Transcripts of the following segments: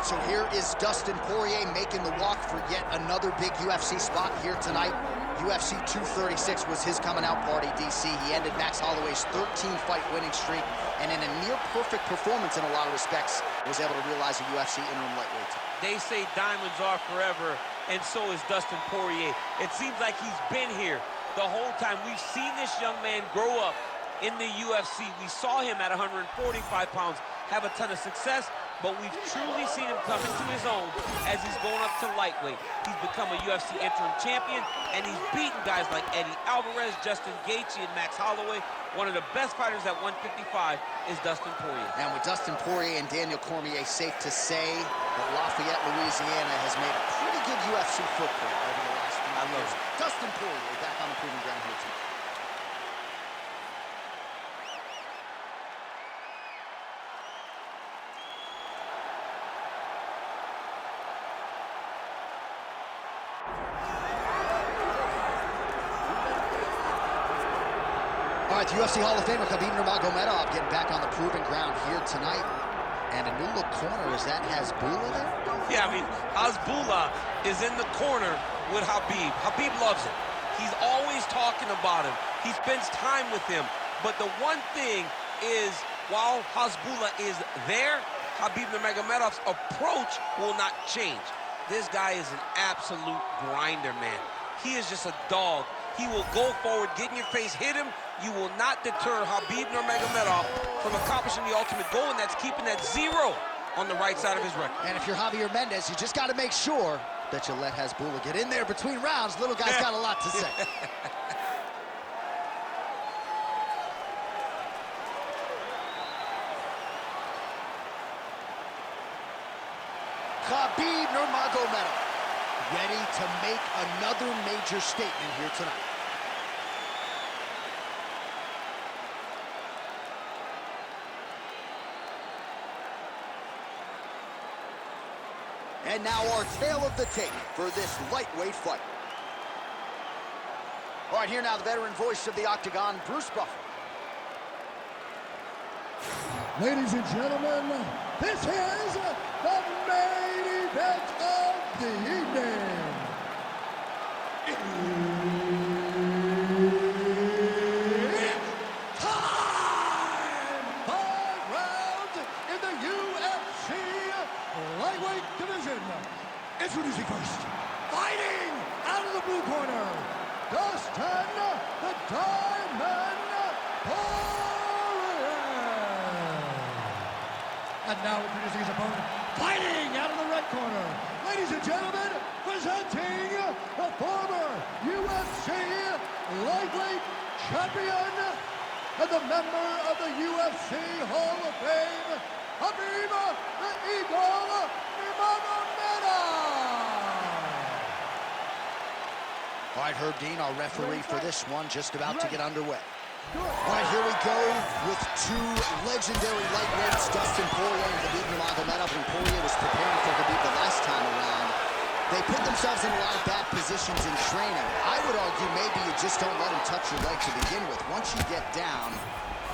So here is Dustin Poirier making the walk for yet another big UFC spot here tonight. UFC 236 was his coming out party, DC. He ended Max Holloway's 13-fight winning streak, and in a near-perfect performance in a lot of respects, was able to realize a UFC interim lightweight. They say diamonds are forever, and so is Dustin Poirier. It seems like he's been here the whole time. We've seen this young man grow up in the UFC. We saw him at 145 pounds have a ton of success, but we've truly seen him come into his own as he's going up to lightweight. He's become a UFC interim champion, and he's beaten guys like Eddie Alvarez, Justin Gaethje, and Max Holloway. One of the best fighters at 155 is Dustin Poirier. And with Dustin Poirier and Daniel Cormier, safe to say that Lafayette, Louisiana has made a pretty good UFC footprint over the last few years. Dustin Poirier back on the proving ground here tonight. All right, the UFC Hall of Famer Khabib Nurmagomedov getting back on the proving ground here tonight. And a new look corner, is that Hasbulla there? Yeah, I mean, Hasbulla is in the corner with Khabib. Khabib loves him. He's always talking about him. He spends time with him. But the one thing is, while Hasbulla is there, Khabib Nurmagomedov's approach will not change. This guy is an absolute grinder, man. He is just a dog. He will go forward, get in your face, hit him. You will not deter Khabib Nurmagomedov from accomplishing the ultimate goal, and that's keeping that 0 on the right side of his record. And if you're Javier Mendez, you just got to make sure that you let Hasbulla get in there between rounds. Little guy's got a lot to say. Khabib Nurmagomedov ready to make another major statement here tonight. And now our tale of the tape for this lightweight fight. All right, here now the veteran voice of the Octagon, Bruce Buffer. Ladies and gentlemen, this is the main event of the evening. It's time! 5 rounds in the UFC lightweight division. Introducing first, fighting out of the blue corner, Dustin the Diamond Poirier. And now introducing his opponent, fighting out of the red corner, ladies and gentlemen, presenting the former UFC lightweight champion and the member of the UFC Hall of Fame, Khabib the Eagle Nurmagomedov. All right, Herb Dean, our referee for this one, just about to get underway. All right, here we go with two legendary lightweights, Dustin Poirier and Khabib Nurmagomedov. When Poirier was preparing for Khabib the last time around, they put themselves in a lot of bad positions in training. I would argue maybe you just don't let him touch your leg to begin with. Once you get down,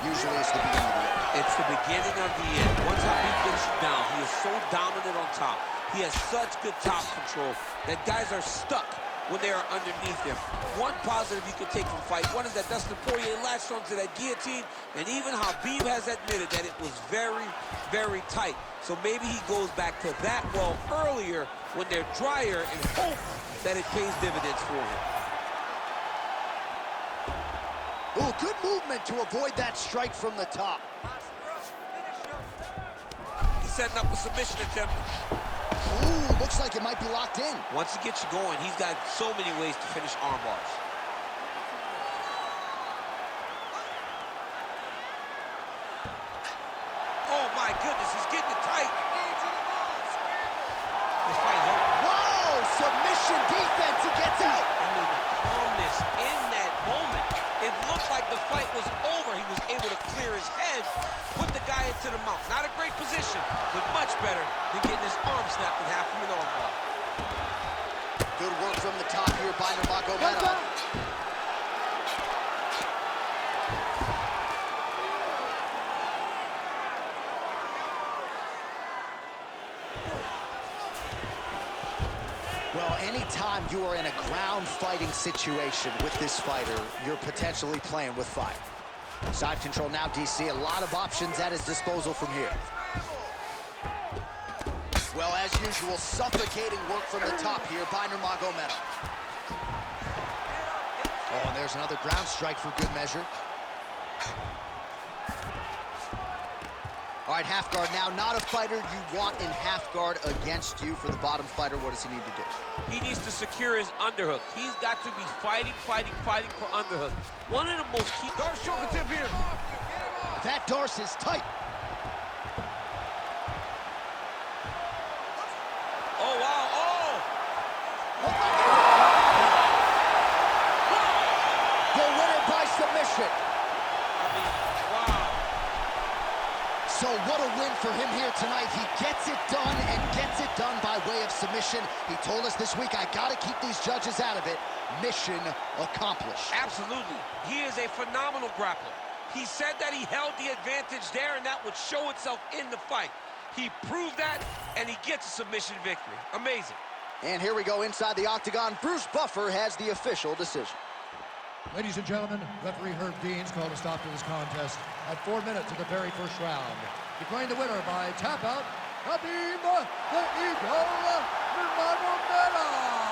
usually it's the beginning of the end. It's the beginning of the end. Once Khabib gets you down, he is so dominant on top. He has such good top control that guys are stuck when they are underneath him. One positive you can take from fight one is that Dustin Poirier latched onto that guillotine, and even Khabib has admitted that it was very, very tight. So maybe he goes back to that well earlier when they're drier and hope that it pays dividends for him. Ooh, good movement to avoid that strike from the top. He's setting up a submission attempt. Ooh, looks like it might be locked in. Once he gets you going, he's got so many ways to finish arm bars. Oh my goodness, he's getting it tight. This fight is over. Whoa, submission defense, he gets out. I mean, the calmness in that moment. It looked like the fight was over. He was able to clear his head, put the guy into the mouth. Not a great position, but much better than getting his arm snapped in half from an arm bar. Good work from the top here by Nurmagomedov. Well, anytime you are in a ground fighting situation with this fighter, you're potentially playing with fire. Side control now, DC. A lot of options at his disposal from here. Well, as usual, suffocating work from the top here by Nurmagomedov. Oh, and there's another ground strike for good measure. All right, half guard now. Not a fighter you want in half guard against you. For the bottom fighter, what does he need to do? He needs to secure his underhook. He's got to be fighting for underhook. One of the most key... Darce shoulder tip here. That Darce is tight. Oh, wow, oh! The winner by submission. Wow. So what a win for him here tonight. He gets it done and gets it done by way of submission. He told us this week, I gotta keep these judges out of it. Mission accomplished. Absolutely. He is a phenomenal grappler. He said that he held the advantage there and that would show itself in the fight. He proved that and he gets a submission victory. Amazing. And here we go inside the octagon. Bruce Buffer has the official decision. Ladies and gentlemen, referee Herb Dean's called a stop to this contest at 4 minutes of the very first round. Declaring the winner by tap out, Khabib the Eagle Nurmagomedov.